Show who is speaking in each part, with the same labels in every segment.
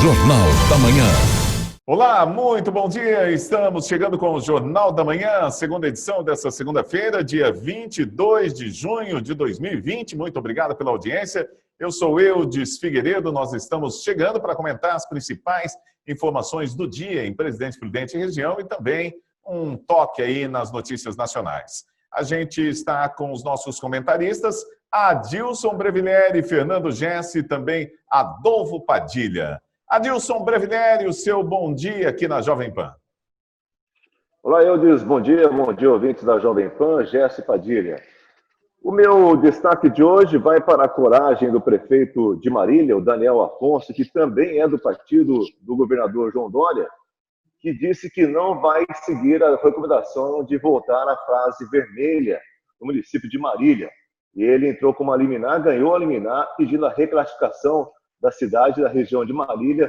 Speaker 1: Jornal da Manhã.
Speaker 2: Olá, muito bom dia. Estamos chegando com o Jornal da Manhã, segunda edição dessa segunda-feira, dia 22 de junho de 2020. Muito obrigado pela audiência. Eu sou Eudes Figueiredo. Nós estamos chegando para comentar as principais informações do dia em Presidente Prudente e região e também um toque aí nas notícias nacionais. A gente está com os nossos comentaristas, Adilson Brevinelli, Fernando Gessi e também Adolfo Padilha. Adilson Brevinelli, o seu bom dia aqui na Jovem Pan.
Speaker 3: Olá, Eudes, bom dia, ouvintes da Jovem Pan, Gessi Padilha. O meu destaque de hoje vai para a coragem do prefeito de Marília, o Daniel Afonso, que também é do partido do governador João Dória, que disse que não vai seguir a recomendação de voltar à fase vermelha no município de Marília. E ele entrou com uma liminar, ganhou a liminar, pedindo a reclassificação da cidade da região de Marília,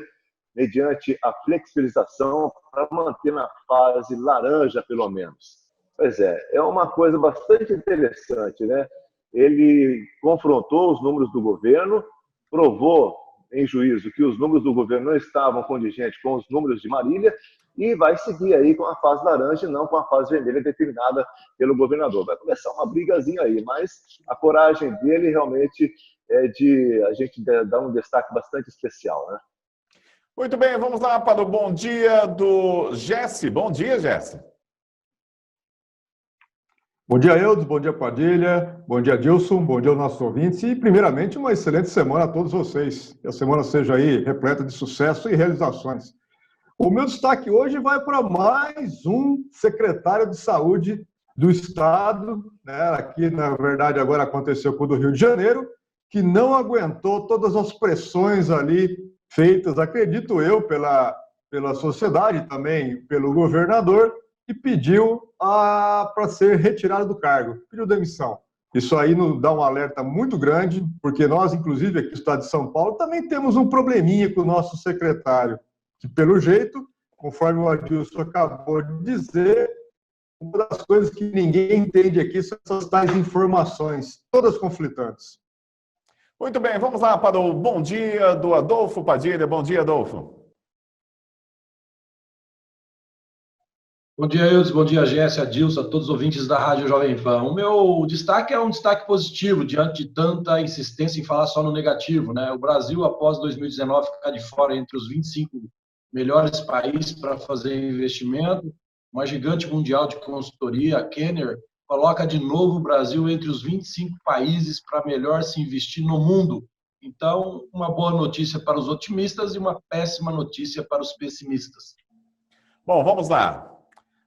Speaker 3: mediante a flexibilização para manter na fase laranja, pelo menos. Pois é uma coisa bastante interessante, né? Ele confrontou os números do governo, provou em juízo que os números do governo não estavam condigentes com os números de Marília e vai seguir aí com a fase laranja e não com a fase vermelha determinada pelo governador. Vai começar uma brigazinha aí, mas a coragem dele realmente é de a gente dar um destaque bastante especial, né?
Speaker 2: Muito bem, vamos lá para o bom dia do Gessi. Bom dia, Gessi.
Speaker 4: Bom dia, Eudes, bom dia, Padilha, bom dia, Adilson, bom dia aos nossos ouvintes e, primeiramente, uma excelente semana a todos vocês. Que a semana seja aí repleta de sucesso e realizações. O meu destaque hoje vai para mais um secretário de saúde do Estado, né? Aqui, na verdade, agora aconteceu com o do Rio de Janeiro, que não aguentou todas as pressões ali feitas, acredito eu, pela sociedade também, pelo governador, e pediu para ser retirado do cargo, pediu demissão. Isso aí nos dá um alerta muito grande, porque nós, inclusive, aqui no estado de São Paulo, também temos um probleminha com o nosso secretário, que, pelo jeito, conforme o Adilson acabou de dizer, uma das coisas que ninguém entende aqui são essas tais informações, todas conflitantes.
Speaker 2: Muito bem, vamos lá para o bom dia do Adolfo Padilha. Bom dia, Adolfo.
Speaker 5: Bom dia, Eudes. Bom dia, Gessi, Adilson, a todos os ouvintes da Rádio Jovem Pan. O meu destaque é um destaque positivo, diante de tanta insistência em falar só no negativo, né? O Brasil, após 2019, ficar de fora entre os 25 melhores países para fazer investimento, uma gigante mundial de consultoria, a Kenner, coloca de novo o Brasil entre os 25 países para melhor se investir no mundo. Então, uma boa notícia para os otimistas e uma péssima notícia para os pessimistas.
Speaker 2: Bom, vamos lá.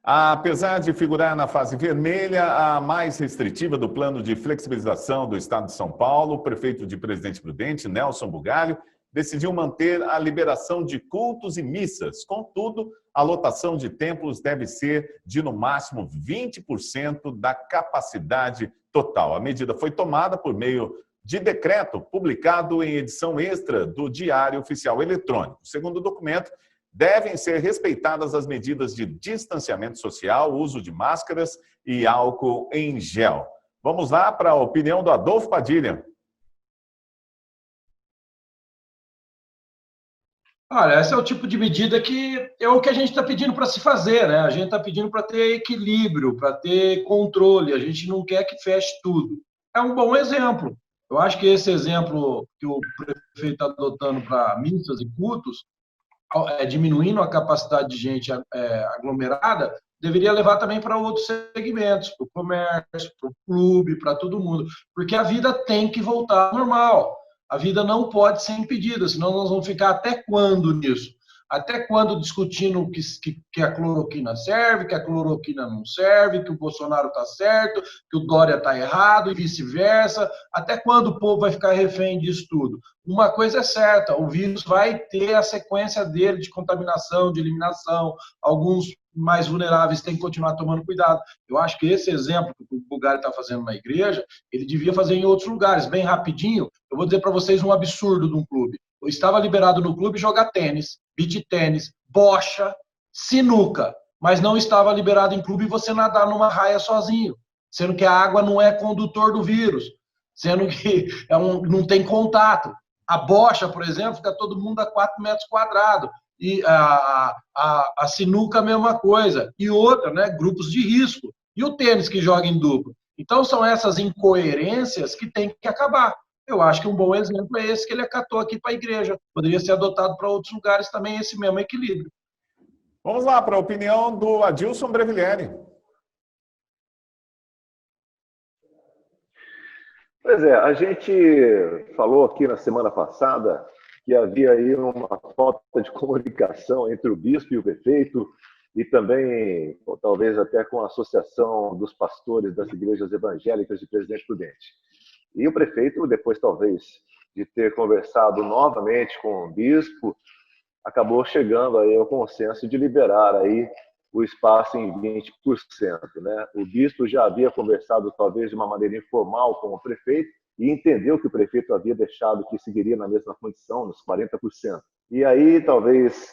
Speaker 2: Apesar de figurar na fase vermelha, a mais restritiva do plano de flexibilização do Estado de São Paulo, o prefeito de Presidente Prudente, Nelson Bugalho, decidiu manter a liberação de cultos e missas. Contudo, a lotação de templos deve ser de, no máximo, 20% da capacidade total. A medida foi tomada por meio de decreto publicado em edição extra do Diário Oficial Eletrônico. Segundo o documento, devem ser respeitadas as medidas de distanciamento social, uso de máscaras e álcool em gel. Vamos lá para a opinião do Adolfo Padilha.
Speaker 5: Olha, esse é o tipo de medida que é o que a gente está pedindo para se fazer, né? A gente está pedindo para ter equilíbrio, para ter controle. A gente não quer que feche tudo. É um bom exemplo. Eu acho que esse exemplo que o prefeito está adotando para missas e cultos, diminuindo a capacidade de gente aglomerada, deveria levar também para outros segmentos, para o comércio, para o clube, para todo mundo. Porque a vida tem que voltar ao normal. A vida não pode ser impedida, senão nós vamos ficar até quando nisso? Até quando discutindo que a cloroquina serve, que a cloroquina não serve, que o Bolsonaro está certo, que o Dória está errado e vice-versa? Até quando o povo vai ficar refém disso tudo? Uma coisa é certa, o vírus vai ter a sequência dele de contaminação, de eliminação. Alguns mais vulneráveis têm que continuar tomando cuidado. Eu acho que esse exemplo que o Bugalho está fazendo na igreja, ele devia fazer em outros lugares. Bem rapidinho, eu vou dizer para vocês um absurdo de um clube. Eu estava liberado no clube jogar tênis, beach tênis, bocha, sinuca, mas não estava liberado em clube você nadar numa raia sozinho, sendo que a água não é condutor do vírus, sendo que não tem contato. A bocha, por exemplo, fica todo mundo a 4 metros quadrados. E a sinuca, a mesma coisa. E outra, né? Grupos de risco. E o tênis que joga em duplo. Então, são essas incoerências que tem que acabar. Eu acho que um bom exemplo é esse que ele acatou aqui para a igreja. Poderia ser adotado para outros lugares também, esse mesmo equilíbrio.
Speaker 2: Vamos lá para a opinião do Adilson Breviglieri.
Speaker 3: Pois é, a gente falou aqui na semana passada que havia aí uma falta de comunicação entre o bispo e o prefeito e também, ou talvez até com a associação dos pastores das igrejas evangélicas de Presidente Prudente. E o prefeito, depois talvez de ter conversado novamente com o bispo, acabou chegando aí ao consenso de liberar aí o espaço em 20%, né? O bispo já havia conversado talvez de uma maneira informal com o prefeito e entendeu que o prefeito havia deixado que seguiria na mesma condição, nos 40%. E aí, talvez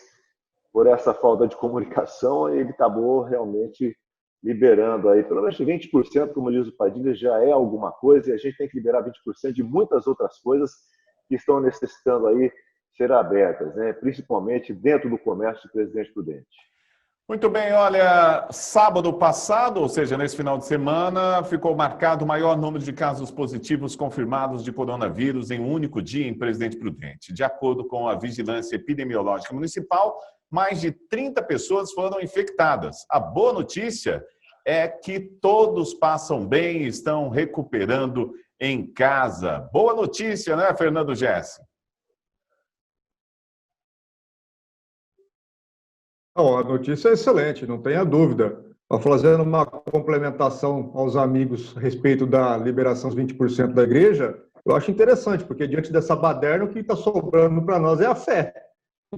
Speaker 3: por essa falta de comunicação, ele acabou realmente liberando aí, pelo menos 20%, como diz o Padilha, já é alguma coisa, e a gente tem que liberar 20% de muitas outras coisas que estão necessitando aí ser abertas, né? Principalmente dentro do comércio de Presidente Prudente.
Speaker 2: Muito bem, olha, sábado passado, ou seja, nesse final de semana, ficou marcado o maior número de casos positivos confirmados de coronavírus em um único dia em Presidente Prudente. De acordo com a Vigilância Epidemiológica Municipal, mais de 30 pessoas foram infectadas. A boa notícia é que todos passam bem e estão recuperando em casa. Boa notícia, né, Fernando Gessi?
Speaker 4: Não, a notícia é excelente, não tenha dúvida. Fazendo uma complementação aos amigos a respeito da liberação dos 20% da igreja, eu acho interessante, porque diante dessa baderna, o que está sobrando para nós é a fé.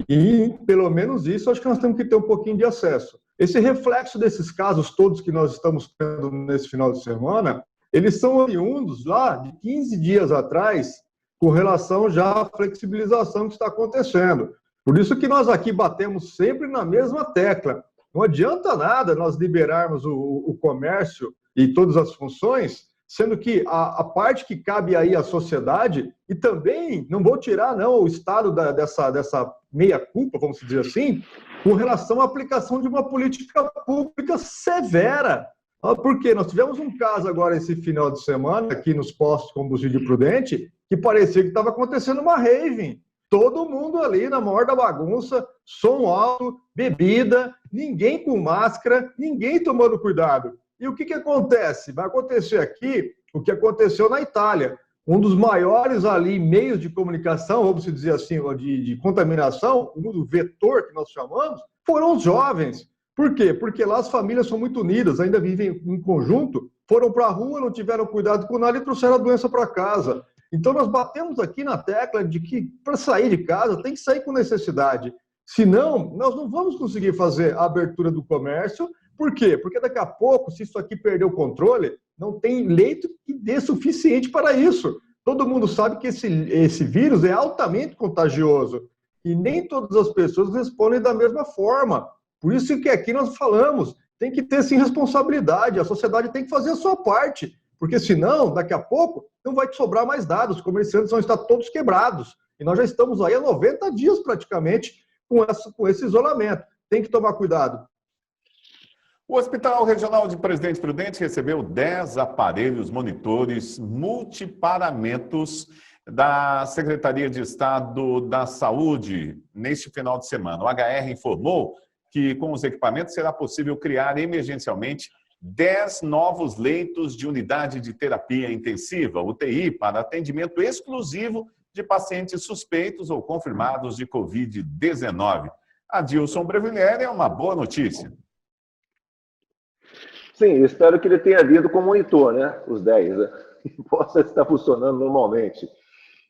Speaker 4: E, pelo menos isso, acho que nós temos que ter um pouquinho de acesso. Esse reflexo desses casos todos que nós estamos tendo nesse final de semana, eles são oriundos lá de 15 dias atrás, com relação já à flexibilização que está acontecendo. Por isso que nós aqui batemos sempre na mesma tecla. Não adianta nada nós liberarmos o comércio e todas as funções, sendo que a parte que cabe aí à sociedade, e também, não vou tirar não, o Estado dessa meia-culpa, vamos dizer assim, com relação à aplicação de uma política pública severa. Porque nós tivemos um caso agora esse final de semana, aqui nos postos de combustível Prudente, que parecia que estava acontecendo uma rave. Todo mundo ali na maior da bagunça, som alto, bebida, ninguém com máscara, ninguém tomando cuidado. E o que acontece? Vai acontecer aqui o que aconteceu na Itália. Um dos maiores ali meios de comunicação, vamos dizer assim, de contaminação, o vetor que nós chamamos, foram os jovens. Por quê? Porque lá as famílias são muito unidas, ainda vivem em conjunto, foram para a rua, não tiveram cuidado com nada e trouxeram a doença para casa. Então, nós batemos aqui na tecla de que, para sair de casa, tem que sair com necessidade. Senão, nós não vamos conseguir fazer a abertura do comércio. Por quê? Porque daqui a pouco, se isso aqui perder o controle, não tem leito que dê suficiente para isso. Todo mundo sabe que esse vírus é altamente contagioso. E nem todas as pessoas respondem da mesma forma. Por isso que aqui nós falamos, tem que ter, sim, responsabilidade. A sociedade tem que fazer a sua parte. Porque senão, daqui a pouco, não vai te sobrar mais dados. Os comerciantes vão estar todos quebrados. E nós já estamos aí há 90 dias praticamente com esse isolamento. Tem que tomar cuidado.
Speaker 2: O Hospital Regional de Presidente Prudente recebeu 10 aparelhos monitores multiparamentos da Secretaria de Estado da Saúde neste final de semana. O HR informou que com os equipamentos será possível criar emergencialmente 10 novos leitos de unidade de terapia intensiva, UTI, para atendimento exclusivo de pacientes suspeitos ou confirmados de Covid-19. Adilson Breviglieri, é uma boa notícia.
Speaker 3: Sim, espero que ele tenha vindo com monitor, né? Os 10, né? Possa estar funcionando normalmente.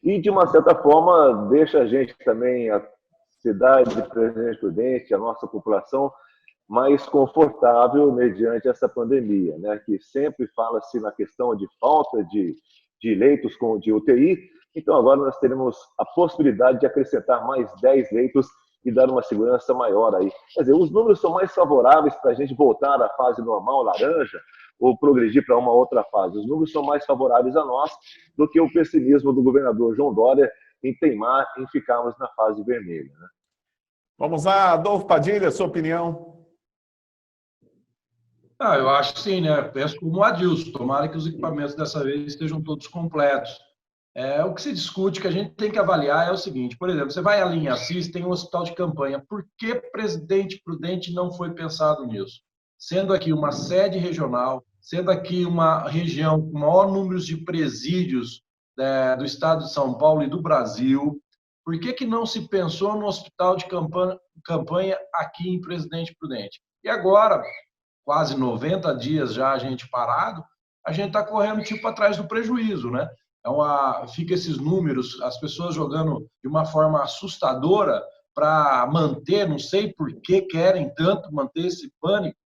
Speaker 3: E, de uma certa forma, deixa a gente também, a cidade de Presidente Prudente, a nossa população, mais confortável mediante essa pandemia, né? Que sempre fala-se na questão de falta de leitos de UTI. Então, agora nós teremos a possibilidade de acrescentar mais 10 leitos e dar uma segurança maior aí. Quer dizer, os números são mais favoráveis para a gente voltar à fase normal, laranja, ou progredir para uma outra fase. Os números são mais favoráveis a nós do que o pessimismo do governador João Dória, em teimar em ficarmos na fase vermelha, né?
Speaker 2: Vamos lá, Adolfo Padilha, sua opinião.
Speaker 5: Eu acho que sim, né? Penso como o Adilson. Tomara que os equipamentos dessa vez estejam todos completos. O que se discute, que a gente tem que avaliar é o seguinte, por exemplo, você vai à linha Assis, tem um hospital de campanha. Por que Presidente Prudente não foi pensado nisso? Sendo aqui uma sede regional, sendo aqui uma região com maior número de presídios do estado de São Paulo e do Brasil, por que não se pensou no hospital de campanha aqui em Presidente Prudente? E agora, quase 90 dias já a gente parado, a gente está correndo tipo atrás do prejuízo, né? Fica esses números, as pessoas jogando de uma forma assustadora para manter, não sei por que querem tanto manter esse pânico,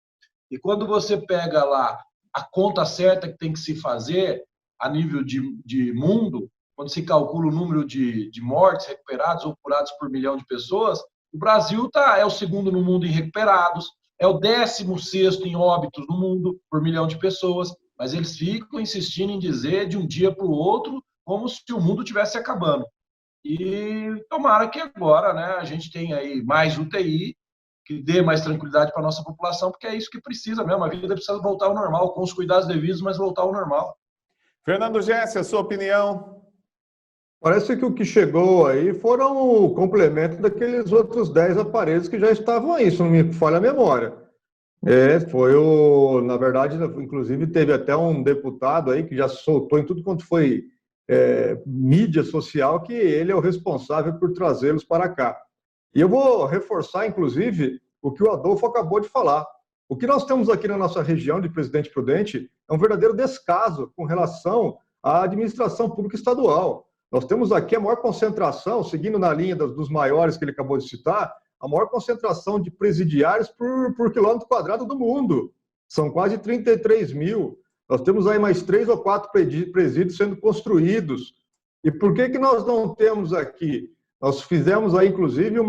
Speaker 5: e quando você pega lá a conta certa que tem que se fazer a nível de mundo, quando se calcula o número de mortes recuperados ou curados por milhão de pessoas, o Brasil é o segundo no mundo em recuperados, é o 16º em óbitos no mundo por milhão de pessoas, mas eles ficam insistindo em dizer de um dia para o outro como se o mundo estivesse acabando. E tomara que agora, né, a gente tenha aí mais UTI, que dê mais tranquilidade para a nossa população, porque é isso que precisa mesmo, a vida precisa voltar ao normal, com os cuidados devidos, mas voltar ao normal.
Speaker 2: Fernando Gessi, a sua opinião?
Speaker 4: Parece que o que chegou aí foram o complemento daqueles outros 10 aparelhos que já estavam aí, se não me falha a memória. Na verdade, inclusive teve até um deputado aí que já soltou em tudo quanto foi mídia social que ele é o responsável por trazê-los para cá. E eu vou reforçar, inclusive, o que o Adolfo acabou de falar. O que nós temos aqui na nossa região de Presidente Prudente é um verdadeiro descaso com relação à administração pública estadual. Nós temos aqui a maior concentração, seguindo na linha dos maiores que ele acabou de citar, a maior concentração de presidiários por quilômetro quadrado do mundo. São quase 33 mil. Nós temos aí mais 3 ou 4 presídios sendo construídos. E por que nós não temos aqui? Nós fizemos aí, inclusive, um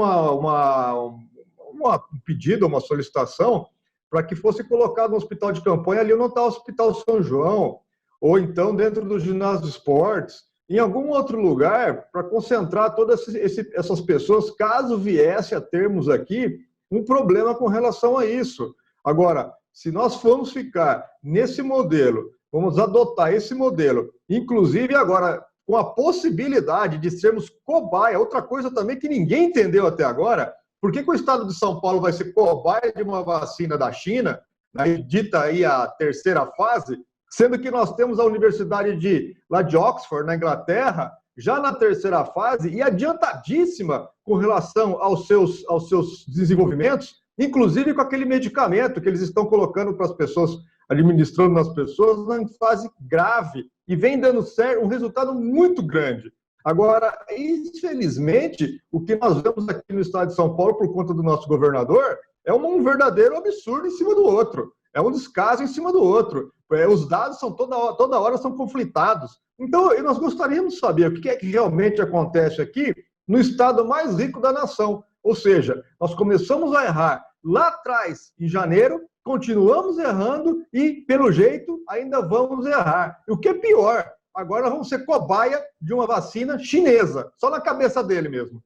Speaker 4: pedido, uma solicitação, para que fosse colocado um hospital de campanha ali onde está o Hospital São João, ou então dentro do ginásio de esportes, em algum outro lugar, para concentrar todas essas pessoas, caso viesse a termos aqui um problema com relação a isso. Agora, se nós formos ficar nesse modelo, vamos adotar esse modelo, inclusive agora com a possibilidade de sermos cobaia, outra coisa também que ninguém entendeu até agora, por que o estado de São Paulo vai ser cobaia de uma vacina da China, dita aí a terceira fase, sendo que nós temos a Universidade lá de Oxford, na Inglaterra, já na terceira fase e adiantadíssima com relação aos seus desenvolvimentos, inclusive com aquele medicamento que eles estão colocando para as pessoas, administrando nas pessoas, em fase grave, e vem dando certo, um resultado muito grande. Agora, infelizmente, o que nós vemos aqui no estado de São Paulo, por conta do nosso governador, é um verdadeiro absurdo em cima do outro. É um descaso em cima do outro. Os dados são toda hora são conflitados. Então, nós gostaríamos de saber o que é que realmente acontece aqui no estado mais rico da nação. Ou seja, nós começamos a errar lá atrás, em janeiro, continuamos errando e, pelo jeito, ainda vamos errar. E o que é pior, agora nós vamos ser cobaia de uma vacina chinesa, só na cabeça dele mesmo.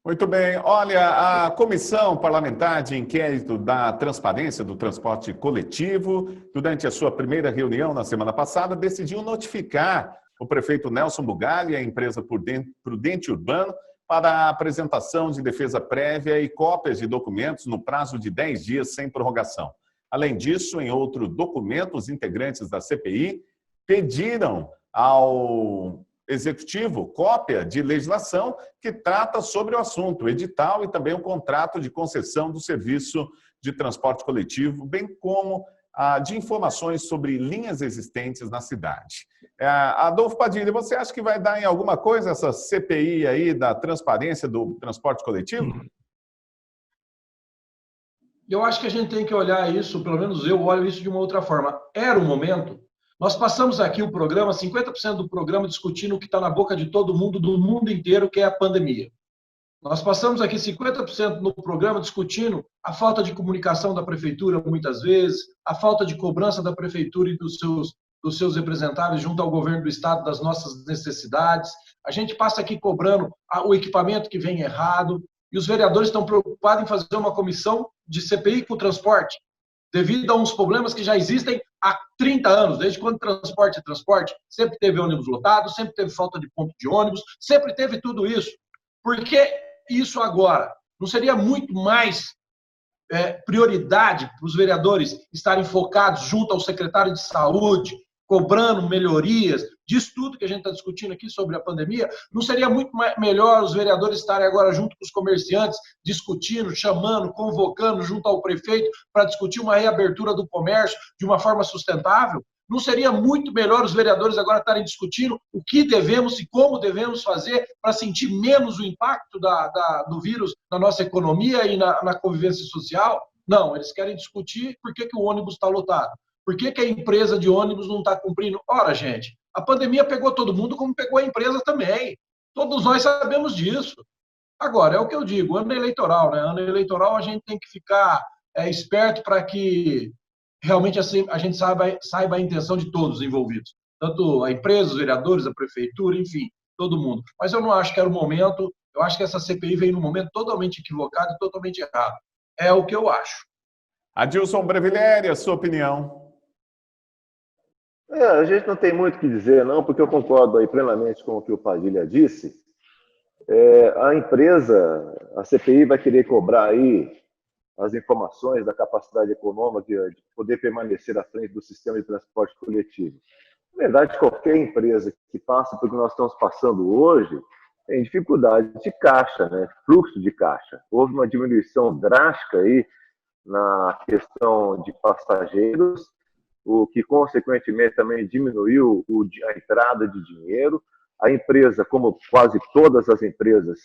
Speaker 2: Muito bem. Olha, a Comissão Parlamentar de Inquérito da Transparência do Transporte Coletivo, durante a sua primeira reunião na semana passada, decidiu notificar o prefeito Nelson Bugalli e a empresa Prudente Urbano para a apresentação de defesa prévia e cópias de documentos no prazo de 10 dias sem prorrogação. Além disso, em outro documento, os integrantes da CPI pediram ao Executivo cópia de legislação que trata sobre o assunto, edital e também o contrato de concessão do serviço de transporte coletivo, bem como de informações sobre linhas existentes na cidade. Adolfo Padilha, você acha que vai dar em alguma coisa essa CPI aí da transparência do transporte coletivo?
Speaker 5: Eu acho que a gente tem que olhar isso, pelo menos eu olho isso de uma outra forma. Era o momento. Nós passamos aqui o programa, 50% do programa, discutindo o que está na boca de todo mundo, do mundo inteiro, que é a pandemia. Nós passamos aqui 50% no programa discutindo a falta de comunicação da prefeitura, muitas vezes, a falta de cobrança da prefeitura e dos seus representantes junto ao governo do estado das nossas necessidades, A gente passa aqui cobrando o equipamento que vem errado, e os vereadores estão preocupados em fazer uma comissão de CPI com o transporte, devido a uns problemas que já existem há 30 anos, desde quando transporte é transporte, sempre teve ônibus lotado, sempre teve falta de ponto de ônibus, sempre teve tudo isso. Por que isso agora? Não seria muito mais prioridade para os vereadores estarem focados junto ao secretário de saúde, cobrando melhorias, disso tudo que a gente está discutindo aqui sobre a pandemia? Não seria muito melhor os vereadores estarem agora junto com os comerciantes, discutindo, chamando, convocando junto ao prefeito para discutir uma reabertura do comércio de uma forma sustentável? Não seria muito melhor os vereadores agora estarem discutindo o que devemos e como devemos fazer para sentir menos o impacto do vírus na nossa economia e na convivência social? Não, eles querem discutir por que o ônibus está lotado. Por que a empresa de ônibus não está cumprindo? Ora, gente, a pandemia pegou todo mundo como pegou a empresa também. Todos nós sabemos disso. Agora, é o que eu digo, ano eleitoral, né? Ano eleitoral a gente tem que ficar esperto para que realmente assim, a gente saiba a intenção de todos os envolvidos. Tanto a empresa, os vereadores, a prefeitura, enfim, todo mundo. Mas eu não acho que era o momento, eu acho que essa CPI veio num momento totalmente equivocado e totalmente errado. É o que eu acho.
Speaker 2: Adilson Brevileri, a sua opinião?
Speaker 3: A gente não tem muito o que dizer, não, porque eu concordo aí plenamente com o que o Padilha disse. A empresa, a CPI vai querer cobrar aí as informações da capacidade econômica de poder permanecer à frente do sistema de transporte coletivo. Na verdade, qualquer empresa que passa pelo que nós estamos passando hoje tem dificuldade de caixa, né? Fluxo de caixa. Houve uma diminuição drástica aí na questão de passageiros, o que, consequentemente, também diminuiu a entrada de dinheiro. A empresa, como quase todas as empresas,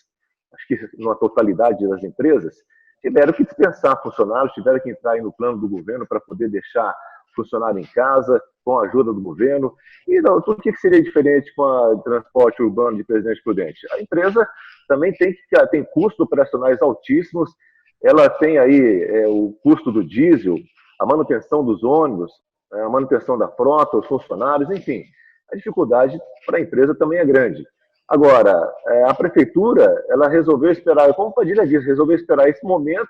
Speaker 3: acho que na totalidade das empresas, tiveram que dispensar funcionários, tiveram que entrar aí no plano do governo para poder deixar funcionário em casa, com a ajuda do governo. E não, tudo que seria diferente com o transporte urbano de Presidente Prudente? A empresa também tem custos operacionais altíssimos, ela tem aí o custo do diesel, a manutenção dos ônibus, a manutenção da frota, os funcionários, enfim. A dificuldade para a empresa também é grande. Agora, a prefeitura, ela resolveu esperar, como o Padilha disse, resolveu esperar esse momento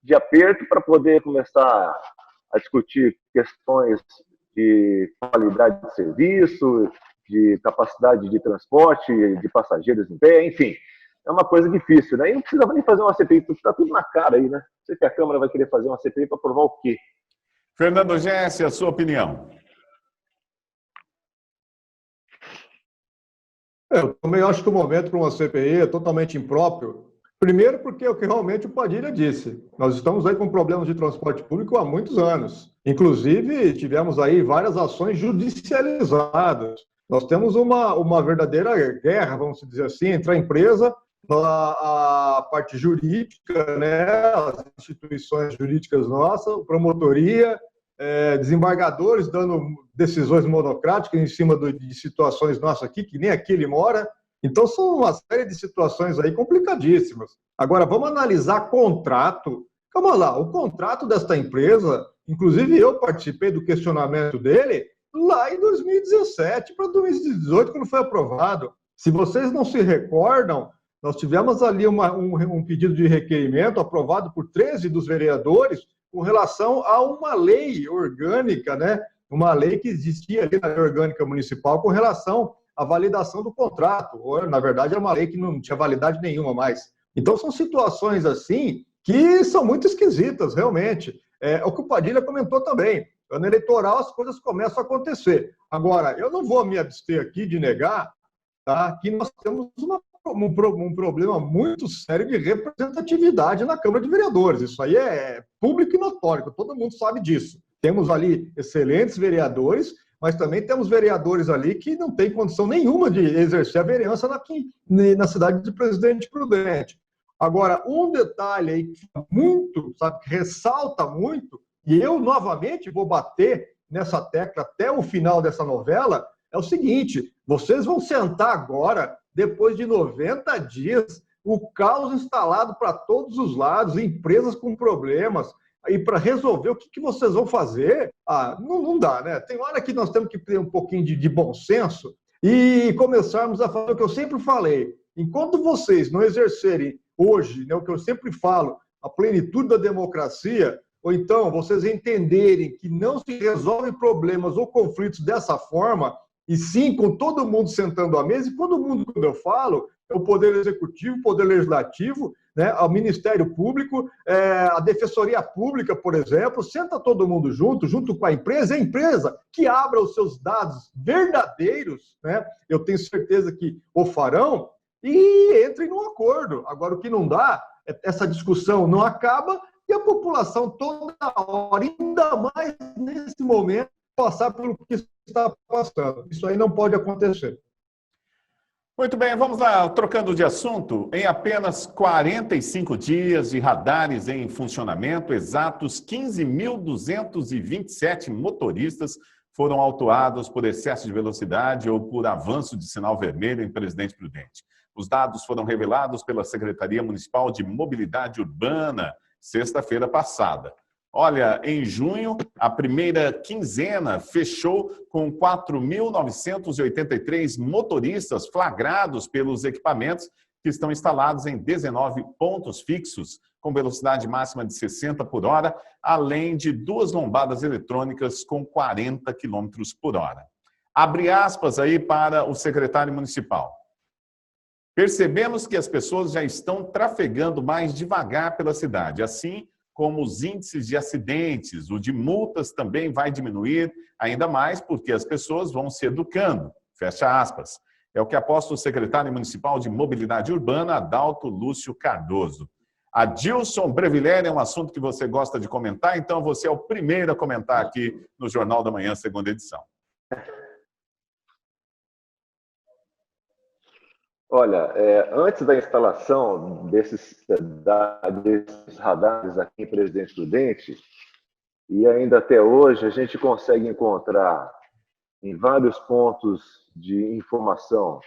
Speaker 3: de aperto para poder começar a discutir questões de qualidade de serviço, de capacidade de transporte, de passageiros em pé, enfim. É uma coisa difícil, né? E não precisava nem fazer uma CPI, porque está tudo na cara aí, né? Sei que a Câmara vai querer fazer uma CPI para provar o quê?
Speaker 2: Fernando Gessi, a sua opinião?
Speaker 4: Eu também acho que o momento para uma CPI é totalmente impróprio. Primeiro porque é o que realmente o Padilha disse. Nós estamos aí com problemas de transporte público há muitos anos. Inclusive, tivemos aí várias ações judicializadas. Nós temos uma verdadeira guerra, vamos dizer assim, entre a empresa, a parte jurídica, né, as instituições jurídicas nossas, promotoria, desembargadores dando decisões monocráticas em cima de situações nossas aqui, que nem aqui ele mora. Então, são uma série de situações aí complicadíssimas. Agora, vamos analisar contrato. Calma lá, o contrato desta empresa, inclusive eu participei do questionamento dele lá em 2017 para 2018, quando foi aprovado. Se vocês não se recordam, nós tivemos ali um pedido de requerimento aprovado por 13 dos vereadores com relação a uma lei orgânica, né? Uma lei que existia ali na lei orgânica municipal com relação à validação do contrato. Ou, na verdade, é uma lei que não tinha validade nenhuma mais. Então, são situações assim que são muito esquisitas, realmente. É o que o Padilha comentou também. Ano eleitoral, as coisas começam a acontecer. Agora, eu não vou me abster aqui de negar, tá, que nós temos um problema muito sério de representatividade na Câmara de Vereadores. Isso aí é público e notório, todo mundo sabe disso. Temos ali excelentes vereadores, mas também temos vereadores ali que não têm condição nenhuma de exercer a vereança na cidade de Presidente Prudente. Agora, um detalhe aí que muito, sabe, que ressalta muito, e eu novamente vou bater nessa tecla até o final dessa novela, é o seguinte: vocês vão sentar agora, depois de 90 dias, o caos instalado para todos os lados, empresas com problemas, e para resolver o que vocês vão fazer, não dá, né? Tem hora que nós temos que ter um pouquinho de bom senso. e começarmos a fazer o que eu sempre falei. Enquanto vocês não exercerem hoje, né, o que eu sempre falo, a plenitude da democracia, ou então vocês entenderem que não se resolvem problemas ou conflitos dessa forma, e sim com todo mundo sentando à mesa, e todo mundo, quando eu falo, é o Poder Executivo, o Poder Legislativo, né, o Ministério Público, a Defensoria Pública, por exemplo, senta todo mundo junto com a empresa que abra os seus dados verdadeiros, né, eu tenho certeza que o farão, e entrem num acordo. Agora, o que não dá, essa discussão não acaba e a população toda hora, ainda mais nesse momento, passar pelo que está passando. Isso aí não pode acontecer.
Speaker 2: Muito bem, vamos lá, trocando de assunto. Em apenas 45 dias de radares em funcionamento, exatos 15.227 motoristas foram autuados por excesso de velocidade ou por avanço de sinal vermelho em Presidente Prudente. Os dados foram revelados pela Secretaria Municipal de Mobilidade Urbana, sexta-feira passada. Olha, em junho, a primeira quinzena fechou com 4.983 motoristas flagrados pelos equipamentos que estão instalados em 19 pontos fixos, com velocidade máxima de 60 por hora, além de 2 lombadas eletrônicas com 40 km por hora. Abre aspas aí para o secretário municipal. Percebemos que as pessoas já estão trafegando mais devagar pela cidade, assim como os índices de acidentes, o de multas também vai diminuir ainda mais porque as pessoas vão se educando, fecha aspas. É o que aposta o secretário municipal de Mobilidade Urbana, Adalto Lúcio Cardoso. Adilson Brevileri é um assunto que você gosta de comentar, então você é o primeiro a comentar aqui no Jornal da Manhã, segunda edição.
Speaker 3: Olha, antes da instalação desses radares aqui em Presidente Prudente, e ainda até hoje, a gente consegue encontrar em vários pontos de informação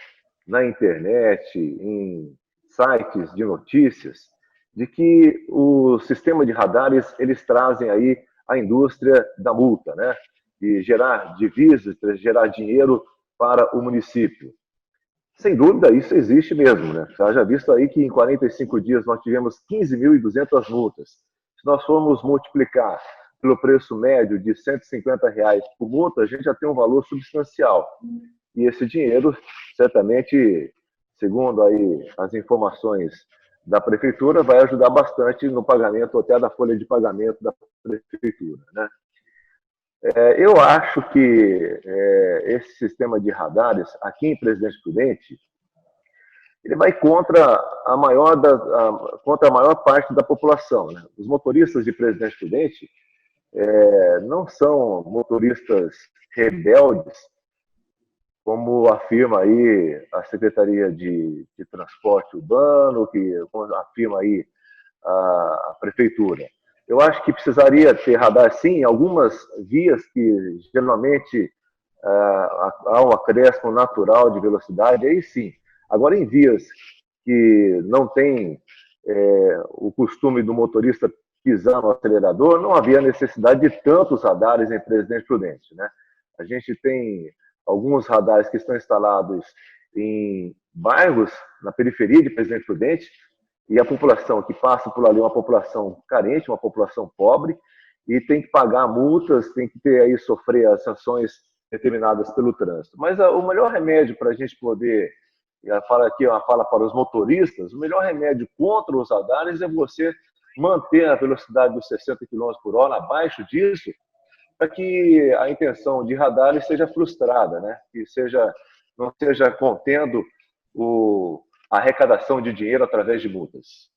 Speaker 3: na internet, em sites de notícias, de que o sistema de radares, eles trazem aí a indústria da multa, né? De gerar divisas, gerar dinheiro para o município. Sem dúvida, isso existe mesmo, né? Já visto aí que em 45 dias nós tivemos 15.200 multas. Se nós formos multiplicar pelo preço médio de R$ 150 por multa, a gente já tem um valor substancial. E esse dinheiro, certamente, segundo aí as informações da prefeitura, vai ajudar bastante no pagamento, até da folha de pagamento da prefeitura, né? Eu acho que esse sistema de radares aqui em Presidente Prudente, ele vai contra a maior parte da população, né? Os motoristas de Presidente Prudente não são motoristas rebeldes, como afirma aí a Secretaria de Transporte Urbano, que afirma aí a Prefeitura. Eu acho que precisaria ter radar, sim, em algumas vias que geralmente há um acréscimo natural de velocidade, aí sim. Agora, em vias que não tem o costume do motorista pisar no acelerador, não havia necessidade de tantos radares em Presidente Prudente, né? A gente tem alguns radares que estão instalados em bairros na periferia de Presidente Prudente, e a população que passa por ali é uma população carente, uma população pobre, e tem que pagar multas, tem que ter aí, sofrer as sanções determinadas pelo trânsito. Mas o melhor remédio para a gente poder, aqui uma fala para os motoristas, o melhor remédio contra os radares é você manter a velocidade dos 60 km por hora, abaixo disso, para que a intenção de radares seja frustrada, né? Que não seja contendo a arrecadação de dinheiro através de multas.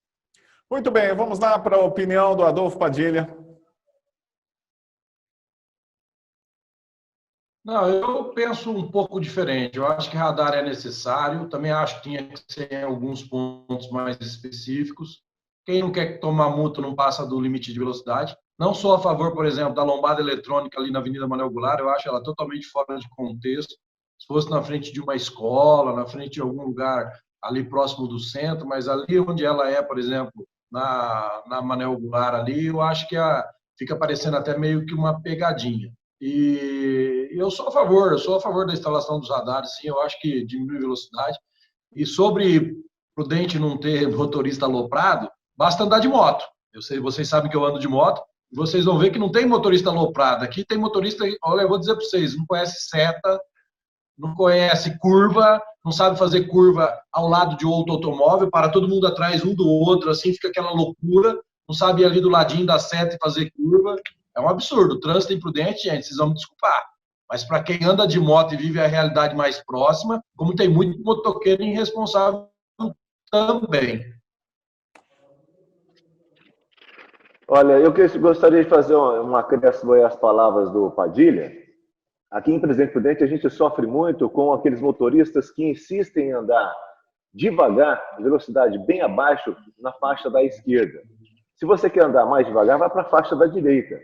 Speaker 2: Muito bem, vamos lá para a opinião do Adolfo Padilha.
Speaker 5: Não, eu penso um pouco diferente. Eu acho que radar é necessário, também acho que tinha que ser em alguns pontos mais específicos. Quem não quer tomar multa não passa do limite de velocidade. Não sou a favor, por exemplo, da lombada eletrônica ali na Avenida Manuel Goulart, eu acho ela totalmente fora de contexto. Se fosse na frente de uma escola, na frente de algum lugar ali próximo do centro, mas ali onde ela é, por exemplo, na Manuel Goulart ali, eu acho que fica parecendo até meio que uma pegadinha. E eu sou a favor da instalação dos radares, sim, eu acho que diminui velocidade. E sobre prudente não ter motorista aloprado, basta andar de moto. Vocês sabem que eu ando de moto, e vocês vão ver que não tem motorista aloprado. Aqui tem motorista, olha, eu vou dizer para vocês, não conhece seta, não conhece curva, não sabe fazer curva ao lado de outro automóvel, para todo mundo atrás um do outro, assim fica aquela loucura, não sabe ir ali do ladinho da seta e fazer curva. É um absurdo. O trânsito é imprudente, gente, vocês vão me desculpar. Mas para quem anda de moto e vive a realidade mais próxima, como tem muito motoqueiro irresponsável também.
Speaker 3: Olha, eu gostaria de fazer um acréscimo às palavras do Padilha. Aqui em Presidente Prudente, a gente sofre muito com aqueles motoristas que insistem em andar devagar, velocidade bem abaixo, na faixa da esquerda. Se você quer andar mais devagar, vai para a faixa da direita.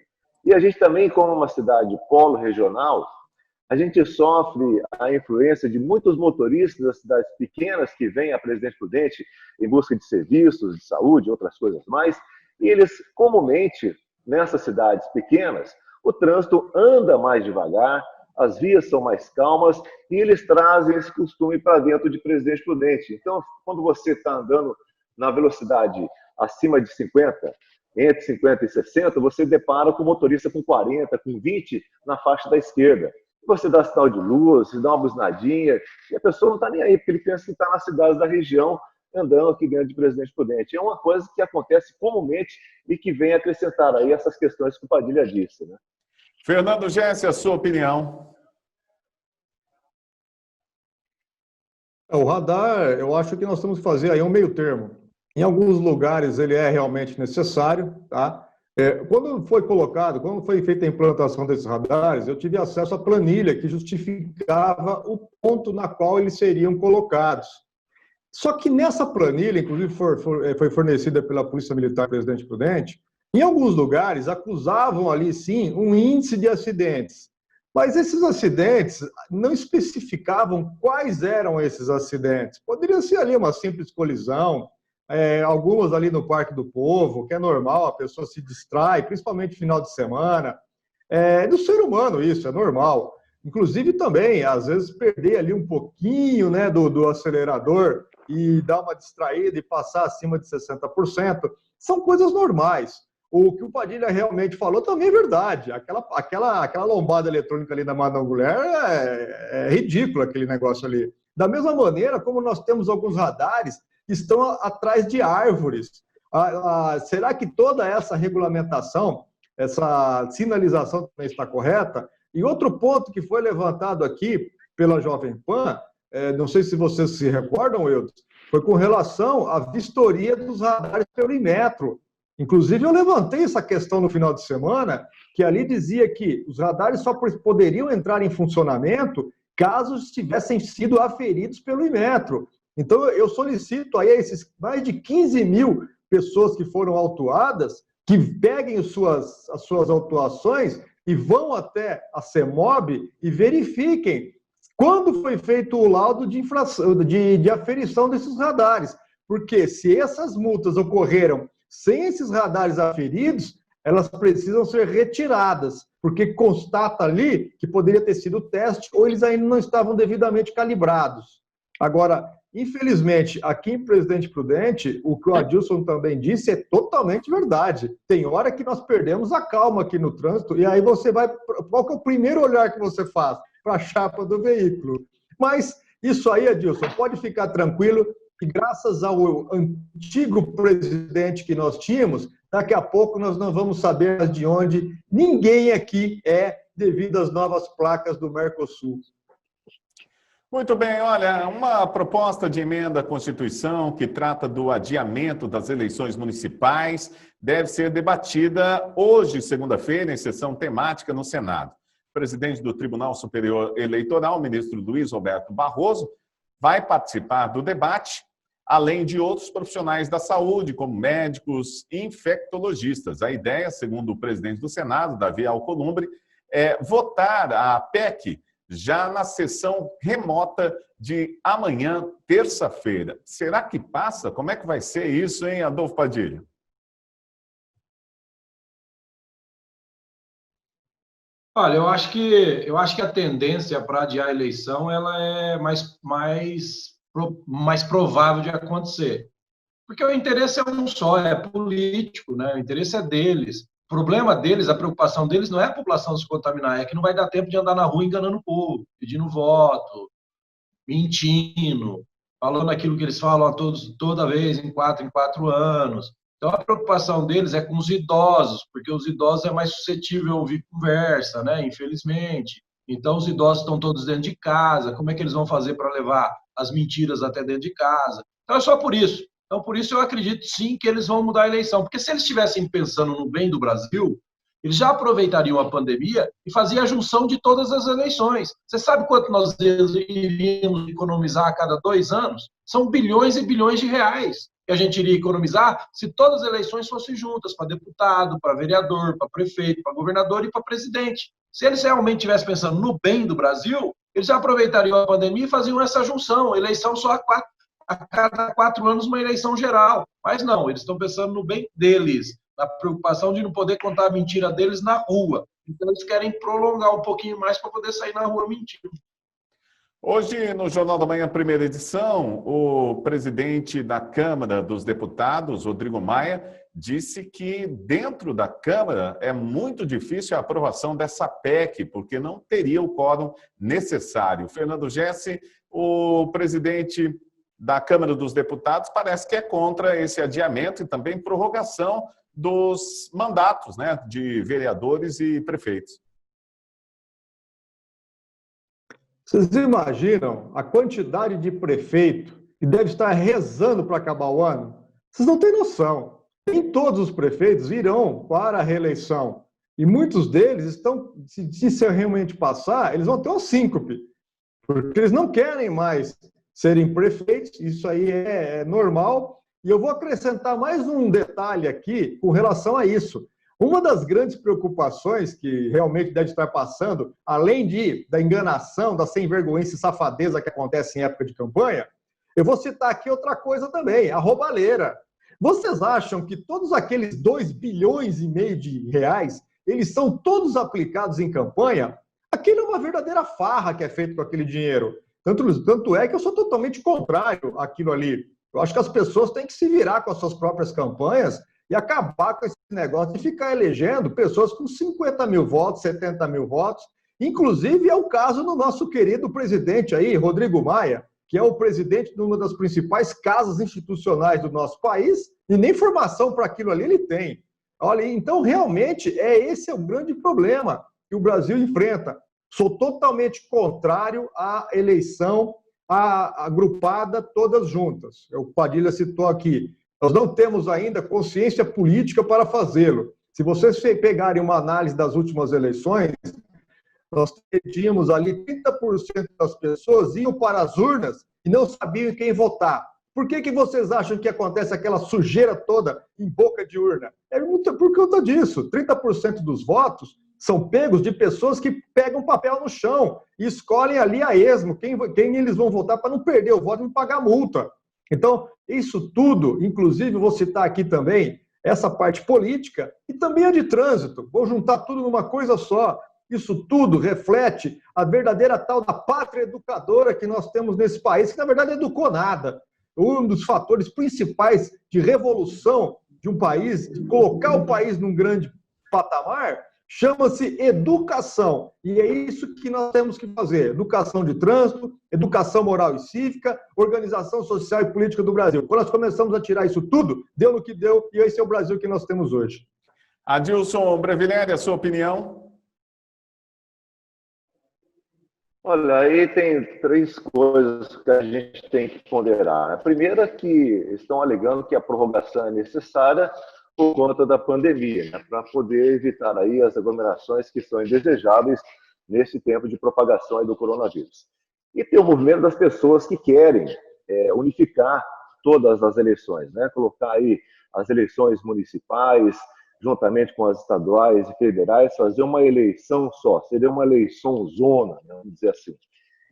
Speaker 3: E a gente também, como uma cidade polo regional, a gente sofre a influência de muitos motoristas das cidades pequenas que vêm a Presidente Prudente em busca de serviços, de saúde, outras coisas mais, e eles, comumente, nessas cidades pequenas, o trânsito anda mais devagar, as vias são mais calmas e eles trazem esse costume para dentro de Presidente Prudente. Então, quando você está andando na velocidade acima de 50, entre 50 e 60, você depara com o motorista com 40, com 20 na faixa da esquerda. Você dá sinal de luz, você dá uma buzinadinha, e a pessoa não está nem aí, porque ele pensa que está nas cidades da região, andando aqui dentro de Presidente Prudente. É uma coisa que acontece comumente e que vem acrescentar aí essas questões que o Padilha disse, né?
Speaker 2: Fernando Jesse, a sua opinião?
Speaker 4: O radar, eu acho que nós temos que fazer aí um meio termo. Em alguns lugares ele é realmente necessário, tá? Quando foi feita a implantação desses radares, eu tive acesso à planilha que justificava o ponto na qual eles seriam colocados. Só que nessa planilha, inclusive foi fornecida pela Polícia Militar Presidente Prudente, em alguns lugares acusavam ali, sim, um índice de acidentes. Mas esses acidentes não especificavam quais eram esses acidentes. Poderia ser ali uma simples colisão, algumas ali no Parque do Povo, que é normal, a pessoa se distrai, principalmente no final de semana. É do ser humano isso, é normal. Inclusive também, às vezes, perder ali um pouquinho, né, do acelerador e dar uma distraída e passar acima de 60%, são coisas normais. O que o Padilha realmente falou também é verdade. Aquela lombada eletrônica ali da Madame Mulher é ridículo, aquele negócio ali. Da mesma maneira como nós temos alguns radares que estão atrás de árvores. Será que toda essa regulamentação, essa sinalização também está correta? E outro ponto que foi levantado aqui pela Jovem Pan, não sei se vocês se recordam, Eudes, foi com relação à vistoria dos radares pelo Inmetro. Inclusive, eu levantei essa questão no final de semana, que ali dizia que os radares só poderiam entrar em funcionamento caso tivessem sido aferidos pelo Inmetro. Então, eu solicito aí a esses mais de 15 mil pessoas que foram autuadas, que peguem as suas autuações e vão até a CEMOB e verifiquem quando foi feito o laudo de infração, de aferição desses radares. Porque se essas multas ocorreram sem esses radares aferidos, elas precisam ser retiradas, porque constata ali que poderia ter sido teste ou eles ainda não estavam devidamente calibrados. Agora, infelizmente, aqui em Presidente Prudente, o que o Adilson também disse é totalmente verdade. Tem hora que nós perdemos a calma aqui no trânsito e aí você vai... Qual que é o primeiro olhar que você faz? Para a chapa do veículo. Mas isso aí, Adilson, pode ficar tranquilo que graças ao antigo presidente que nós tínhamos, daqui a pouco nós não vamos saber de onde ninguém aqui é devido às novas placas do Mercosul.
Speaker 2: Muito bem, olha, uma proposta de emenda à Constituição que trata do adiamento das eleições municipais deve ser debatida hoje, segunda-feira, em sessão temática no Senado. O presidente do Tribunal Superior Eleitoral, o ministro Luiz Roberto Barroso, vai participar do debate, além de outros profissionais da saúde, como médicos e infectologistas. A ideia, segundo o presidente do Senado, Davi Alcolumbre, é votar a PEC já na sessão remota de amanhã, terça-feira. Será que passa? Como é que vai ser isso, hein, Adolfo Padilha?
Speaker 5: Olha, eu acho que a tendência para adiar a eleição ela é mais provável de acontecer. Porque o interesse é um só, é político, né? O interesse é deles. O problema deles, a preocupação deles não é a população se contaminar, é que não vai dar tempo de andar na rua enganando o povo, pedindo voto, mentindo, falando aquilo que eles falam a todos, toda vez, em 4 anos. Então, a preocupação deles é com os idosos, porque os idosos é mais suscetível a ouvir conversa, né? Infelizmente. Então, os idosos estão todos dentro de casa, como é que eles vão fazer para levar as mentiras até dentro de casa? Então, é só por isso. Então, por isso eu acredito sim que eles vão mudar a eleição, porque se eles estivessem pensando no bem do Brasil, eles já aproveitariam a pandemia e faziam a junção de todas as eleições. Você sabe quanto nós iríamos economizar a cada 2 anos? São bilhões e bilhões de reais que a gente iria economizar se todas as eleições fossem juntas, para deputado, para vereador, para prefeito, para governador e para presidente. Se eles realmente estivessem pensando no bem do Brasil, eles já aproveitariam a pandemia e faziam essa junção, eleição só a cada 4 anos uma eleição geral. Mas não, eles estão pensando no bem deles, na preocupação de não poder contar a mentira deles na rua. Então, eles querem prolongar um pouquinho mais para poder sair na rua mentindo.
Speaker 2: Hoje, no Jornal da Manhã, primeira edição, o presidente da Câmara dos Deputados, Rodrigo Maia, disse que dentro da Câmara é muito difícil a aprovação dessa PEC, porque não teria o quórum necessário. Fernando Gessi, o presidente da Câmara dos Deputados, parece que é contra esse adiamento e também prorrogação dos mandatos, né, de vereadores e prefeitos.
Speaker 4: Vocês imaginam a quantidade de prefeito que deve estar rezando para acabar o ano? Vocês não têm noção. Nem todos os prefeitos irão para a reeleição. E muitos deles estão, se realmente passar, eles vão ter um síncope. Porque eles não querem mais serem prefeitos, isso aí é normal. E eu vou acrescentar mais um detalhe aqui com relação a isso. Uma das grandes preocupações que realmente deve estar passando, além da enganação, da sem-vergonhice e safadeza que acontece em época de campanha, eu vou citar aqui outra coisa também, a roubalheira. Vocês acham que todos aqueles 2,5 bilhões de reais, eles são todos aplicados em campanha? Aquilo é uma verdadeira farra que é feito com aquele dinheiro. Tanto é que eu sou totalmente contrário àquilo ali. Eu acho que as pessoas têm que se virar com as suas próprias campanhas e acabar com esse negócio de ficar elegendo pessoas com 50 mil votos, 70 mil votos. Inclusive, é o caso do nosso querido presidente aí, Rodrigo Maia, que é o presidente de uma das principais casas institucionais do nosso país, e nem formação para aquilo ali ele tem. Olha, então, realmente, esse é o grande problema que o Brasil enfrenta. Sou totalmente contrário à eleição agrupada todas juntas. O Padilha citou aqui. Nós não temos ainda consciência política para fazê-lo. Se vocês pegarem uma análise das últimas eleições, nós tínhamos ali 30% das pessoas iam para as urnas e não sabiam em quem votar. Por que vocês acham que acontece aquela sujeira toda em boca de urna? É muito por conta disso. 30% dos votos são pegos de pessoas que pegam papel no chão e escolhem ali a esmo quem eles vão votar para não perder o voto e não pagar multa. Então, isso tudo, inclusive, vou citar aqui também essa parte política e também a de trânsito. Vou juntar tudo numa coisa só. Isso tudo reflete a verdadeira tal da pátria educadora que nós temos nesse país, que na verdade não educou nada. Um dos fatores principais de revolução de um país, de colocar o país num grande patamar, chama-se educação. E é isso que nós temos que fazer. Educação de trânsito, educação moral e cívica, organização social e política do Brasil. Quando nós começamos a tirar isso tudo, deu no que deu, e esse é o Brasil que nós temos hoje.
Speaker 2: Adilson Brevileri, a sua opinião?
Speaker 3: Olha, aí tem 3 coisas que a gente tem que ponderar. A primeira é que estão alegando que a prorrogação é necessária por conta da pandemia, né, para poder evitar aí as aglomerações que são indesejáveis nesse tempo de propagação do coronavírus. E tem o movimento das pessoas que querem unificar todas as eleições, né, colocar aí as eleições municipais, juntamente com as estaduais e federais, fazer uma eleição só, seria uma eleição zona, né, vamos dizer assim.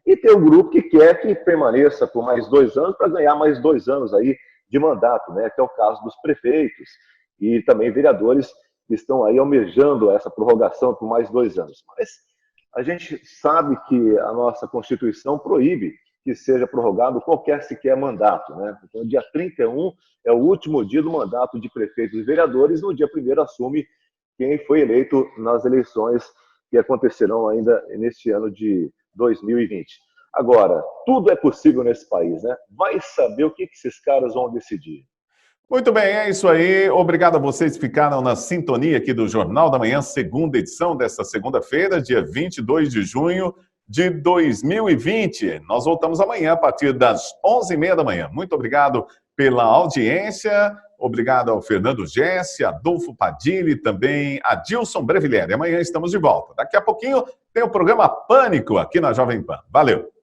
Speaker 3: E tem um grupo que quer que permaneça por mais 2 anos para ganhar mais 2 anos aí de mandato, né, que é o caso dos prefeitos e também vereadores que estão aí almejando essa prorrogação por mais 2 anos. Mas a gente sabe que a nossa Constituição proíbe que seja prorrogado qualquer sequer mandato, né? Então, dia 31 é o último dia do mandato de prefeitos e vereadores, no dia 1º assume quem foi eleito nas eleições que acontecerão ainda neste ano de 2020. Agora, tudo é possível nesse país, né? Vai saber o que esses caras vão decidir.
Speaker 2: Muito bem, é isso aí. Obrigado a vocês que ficaram na sintonia aqui do Jornal da Manhã, segunda edição desta segunda-feira, dia 22 de junho de 2020. Nós voltamos amanhã a partir das 11h30 da manhã. Muito obrigado pela audiência. Obrigado ao Fernando Gessi, Adolfo Padilha e também a Dilson Brevillieri. Amanhã estamos de volta. Daqui a pouquinho tem o programa Pânico aqui na Jovem Pan. Valeu!